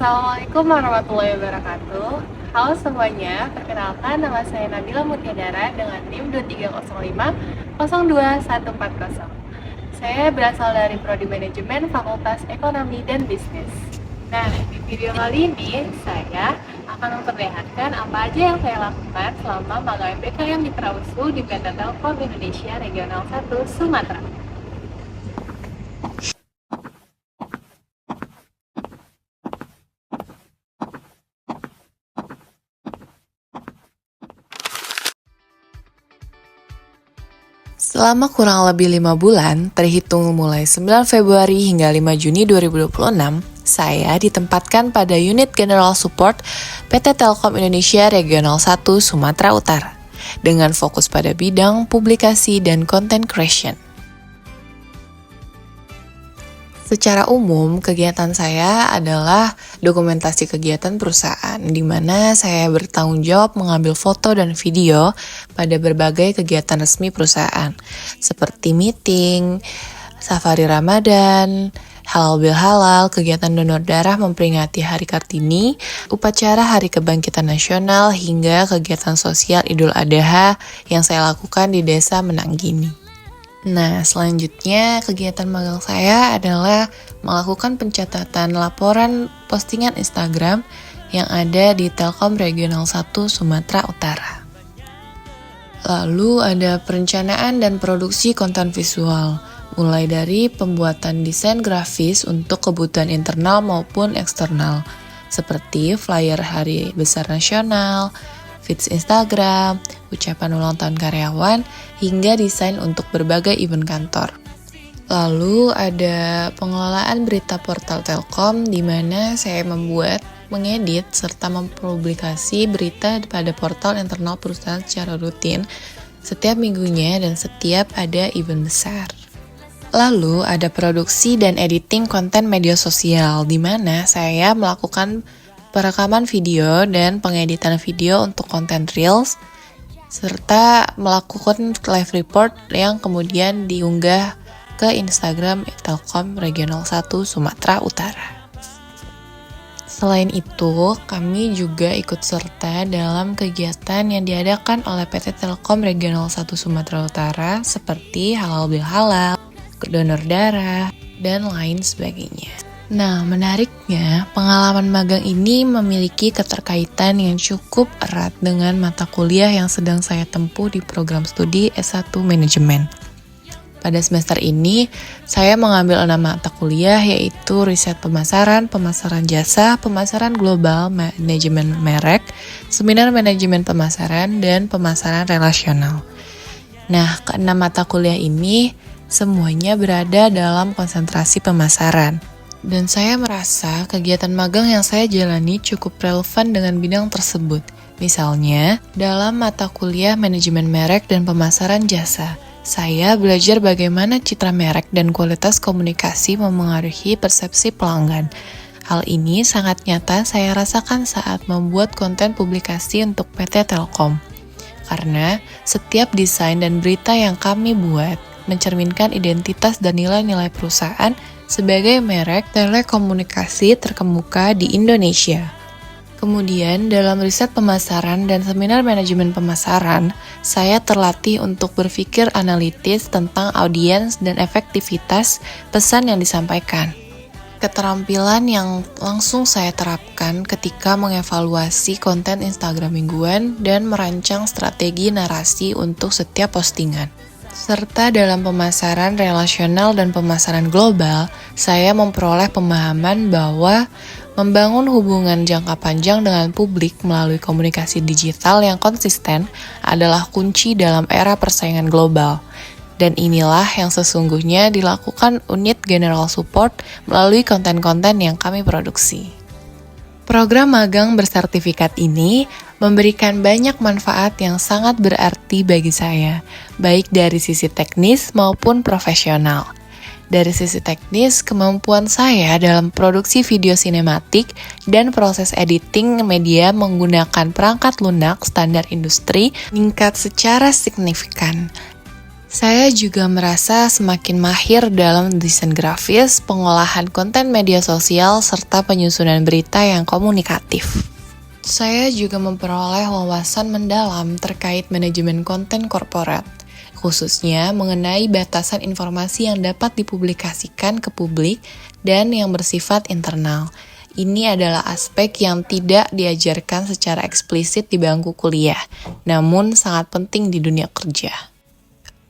Assalamualaikum warahmatullahi wabarakatuh. Halo semuanya, perkenalkan nama saya Nabila Mutiadara dengan NIM 23050021140. Saya berasal dari Prodi Manajemen Fakultas Ekonomi dan Bisnis. Nah, di video kali ini saya akan memperlihatkan apa aja yang saya lakukan selama magang MBKM di Prausu di PT Telkom Indonesia Regional 1 Sumatera. Selama kurang lebih 5 bulan, terhitung mulai 9 Februari hingga 5 Juni 2026, saya ditempatkan pada unit General Support PT Telkom Indonesia Regional 1 Sumatera Utara, dengan fokus pada bidang publikasi dan content creation. Secara umum, kegiatan saya adalah dokumentasi kegiatan perusahaan, di mana saya bertanggung jawab mengambil foto dan video pada berbagai kegiatan resmi perusahaan, seperti meeting, safari Ramadan, halal bil halal, kegiatan donor darah memperingati Hari Kartini, upacara Hari Kebangkitan Nasional, hingga kegiatan sosial Idul Adha yang saya lakukan di Desa Menanggini. Nah, selanjutnya kegiatan magang saya adalah melakukan pencatatan laporan postingan Instagram yang ada di Telkom Regional 1 Sumatera Utara. Lalu ada perencanaan dan produksi konten visual, mulai dari pembuatan desain grafis untuk kebutuhan internal maupun eksternal, seperti flyer Hari Besar Nasional, feeds Instagram, ucapan ulang tahun karyawan, hingga desain untuk berbagai event kantor. Lalu ada pengelolaan berita portal Telkom, di mana saya membuat, mengedit, serta mempublikasi berita pada portal internal perusahaan secara rutin, setiap minggunya dan setiap ada event besar. Lalu ada produksi dan editing konten media sosial, di mana saya melakukan perekaman video dan pengeditan video untuk konten Reels, serta melakukan live report yang kemudian diunggah ke Instagram Telkom Regional 1 Sumatera Utara. Selain itu, kami juga ikut serta dalam kegiatan yang diadakan oleh PT Telkom Regional 1 Sumatera Utara seperti halal bil halal, donor darah, dan lain sebagainya. Nah, menariknya, pengalaman magang ini memiliki keterkaitan yang cukup erat dengan mata kuliah yang sedang saya tempuh di program studi S1 Manajemen. Pada semester ini, saya mengambil 6 mata kuliah, yaitu riset pemasaran, pemasaran jasa, pemasaran global, manajemen merek, seminar manajemen pemasaran, dan pemasaran relasional. Nah, ke-6 mata kuliah ini semuanya berada dalam konsentrasi pemasaran. Dan saya merasa kegiatan magang yang saya jalani cukup relevan dengan bidang tersebut. Misalnya, dalam mata kuliah manajemen merek dan pemasaran jasa, saya belajar bagaimana citra merek dan kualitas komunikasi memengaruhi persepsi pelanggan. Hal ini sangat nyata saya rasakan saat membuat konten publikasi untuk PT Telkom. Karena setiap desain dan berita yang kami buat mencerminkan identitas dan nilai-nilai perusahaan sebagai merek telekomunikasi terkemuka di Indonesia. Kemudian, dalam riset pemasaran dan seminar manajemen pemasaran, saya terlatih untuk berpikir analitis tentang audiens dan efektivitas pesan yang disampaikan. Keterampilan yang langsung saya terapkan ketika mengevaluasi konten Instagram mingguan dan merancang strategi narasi untuk setiap postingan. Serta dalam pemasaran relasional dan pemasaran global, saya memperoleh pemahaman bahwa membangun hubungan jangka panjang dengan publik melalui komunikasi digital yang konsisten adalah kunci dalam era persaingan global. Dan inilah yang sesungguhnya dilakukan unit General Support melalui konten-konten yang kami produksi. Program magang bersertifikat ini memberikan banyak manfaat yang sangat berarti bagi saya, baik dari sisi teknis maupun profesional. Dari sisi teknis, kemampuan saya dalam produksi video sinematik dan proses editing media menggunakan perangkat lunak standar industri meningkat secara signifikan. Saya juga merasa semakin mahir dalam desain grafis, pengolahan konten media sosial, serta penyusunan berita yang komunikatif. Saya juga memperoleh wawasan mendalam terkait manajemen konten korporat, khususnya mengenai batasan informasi yang dapat dipublikasikan ke publik dan yang bersifat internal. Ini adalah aspek yang tidak diajarkan secara eksplisit di bangku kuliah, namun sangat penting di dunia kerja.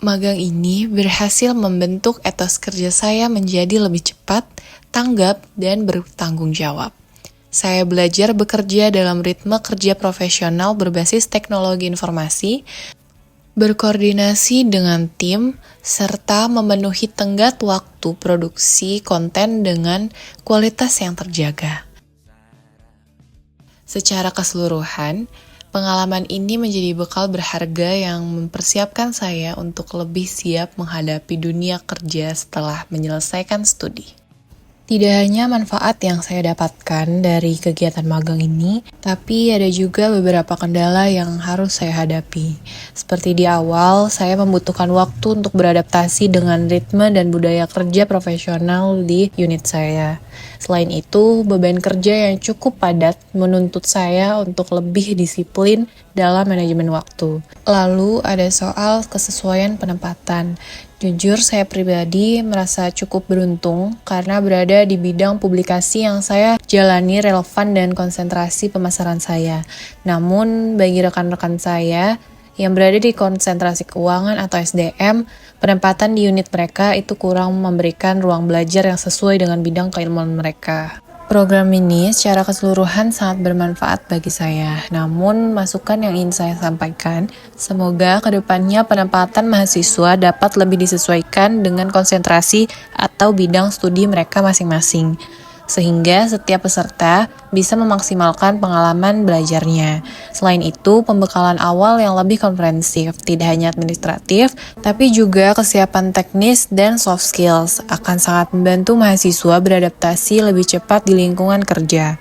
Magang ini berhasil membentuk etos kerja saya menjadi lebih cepat, tanggap, dan bertanggung jawab. Saya belajar bekerja dalam ritme kerja profesional berbasis teknologi informasi, berkoordinasi dengan tim, serta memenuhi tenggat waktu produksi konten dengan kualitas yang terjaga. Secara keseluruhan, pengalaman ini menjadi bekal berharga yang mempersiapkan saya untuk lebih siap menghadapi dunia kerja setelah menyelesaikan studi. Tidak hanya manfaat yang saya dapatkan dari kegiatan magang ini, tapi ada juga beberapa kendala yang harus saya hadapi. Seperti di awal, saya membutuhkan waktu untuk beradaptasi dengan ritme dan budaya kerja profesional di unit saya. Selain itu, beban kerja yang cukup padat menuntut saya untuk lebih disiplin dalam manajemen waktu. Lalu ada soal kesesuaian penempatan. Jujur, saya pribadi merasa cukup beruntung karena berada di bidang publikasi yang saya jalani relevan dan konsentrasi pemasaran saya. Namun, bagi rekan-rekan saya yang berada di konsentrasi keuangan atau SDM, penempatan di unit mereka itu kurang memberikan ruang belajar yang sesuai dengan bidang keilmuan mereka. Program ini secara keseluruhan sangat bermanfaat bagi saya. Namun, masukan yang ingin saya sampaikan, semoga kedepannya penempatan mahasiswa dapat lebih disesuaikan dengan konsentrasi atau bidang studi mereka masing-masing, sehingga setiap peserta bisa memaksimalkan pengalaman belajarnya. Selain itu, pembekalan awal yang lebih komprehensif, tidak hanya administratif, tapi juga kesiapan teknis dan soft skills akan sangat membantu mahasiswa beradaptasi lebih cepat di lingkungan kerja.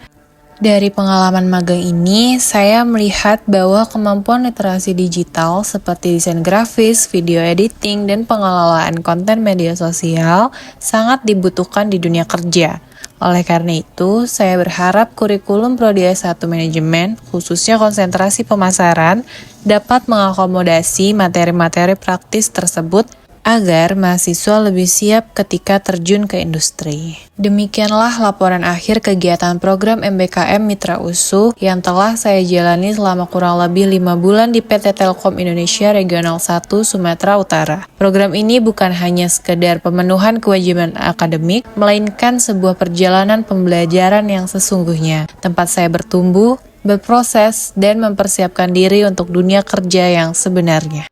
Dari pengalaman magang ini, saya melihat bahwa kemampuan literasi digital seperti desain grafis, video editing, dan pengelolaan konten media sosial sangat dibutuhkan di dunia kerja. Oleh karena itu, saya berharap kurikulum Prodi S1 Manajemen, khususnya konsentrasi pemasaran, dapat mengakomodasi materi-materi praktis tersebut agar mahasiswa lebih siap ketika terjun ke industri. Demikianlah laporan akhir kegiatan program MBKM Mitra USU yang telah saya jalani selama kurang lebih 5 bulan di PT Telkom Indonesia Regional 1 Sumatera Utara. Program ini bukan hanya sekedar pemenuhan kewajiban akademik, melainkan sebuah perjalanan pembelajaran yang sesungguhnya. Tempat saya bertumbuh, berproses, dan mempersiapkan diri untuk dunia kerja yang sebenarnya.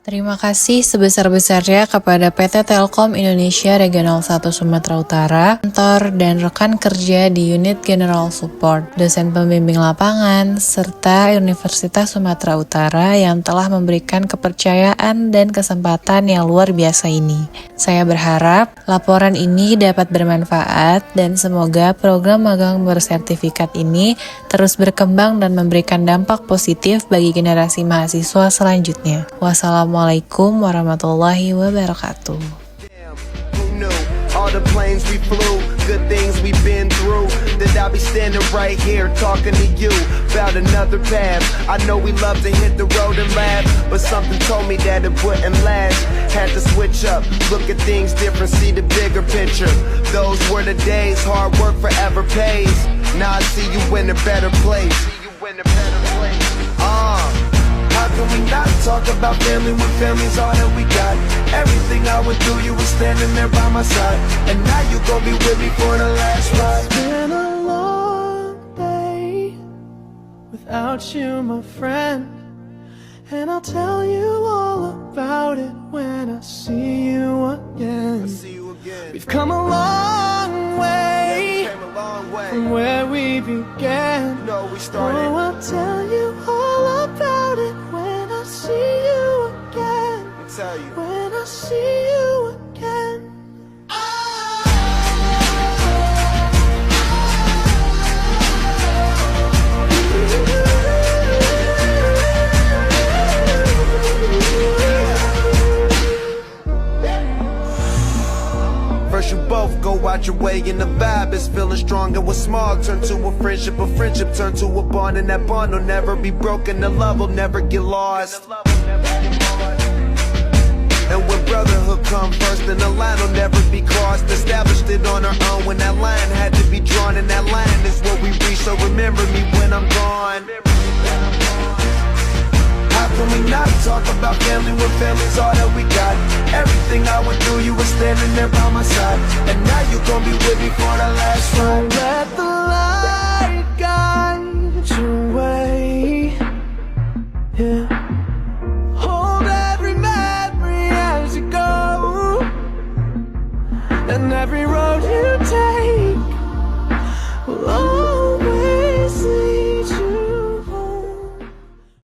Terima kasih sebesar-besarnya kepada PT Telkom Indonesia Regional 1 Sumatera Utara, kantor dan rekan kerja di unit General Support, dosen pembimbing lapangan, serta Universitas Sumatera Utara yang telah memberikan kepercayaan dan kesempatan yang luar biasa ini. Saya berharap laporan ini dapat bermanfaat dan semoga program magang bersertifikat ini terus berkembang dan memberikan dampak positif bagi generasi mahasiswa selanjutnya. Wassalamualaikum warahmatullahi wabarakatuh. All the planes we flew, good things we've been through. That I'll be standing right here talking to you about another path. I know we love to hit the road and laugh, but something told me that it wouldn't last. Had to switch up, look at things different, see the bigger picture. Those were the days, hard work forever pays. Now I see you in a better place. How can we not talk about family when family's all that we got? Everything I went through, you were standing there by my side, and now you gon' be with me for the last ride. It's been a long day without you, my friend, and I'll tell you all about it when I see you again. We've come a long way from where we began. Oh, I'll tell you all about it when I see you again. When I see you again. your way, and the vibe is feeling strong. And what's small turn to a friendship turn to a bond, and that bond will never be broken. The love will never get lost. And when brotherhood come first, then the line will never be crossed. Established it on our own when that line had to be drawn, and that line is what we reach. So remember me when I'm gone. How can we not talk about family when family's all that we got? Everything I went through, you were standing there by my side, and now you gon' be with me for the last ride. Let the light guide your way. Yeah. Hold every memory as you go, and every road you take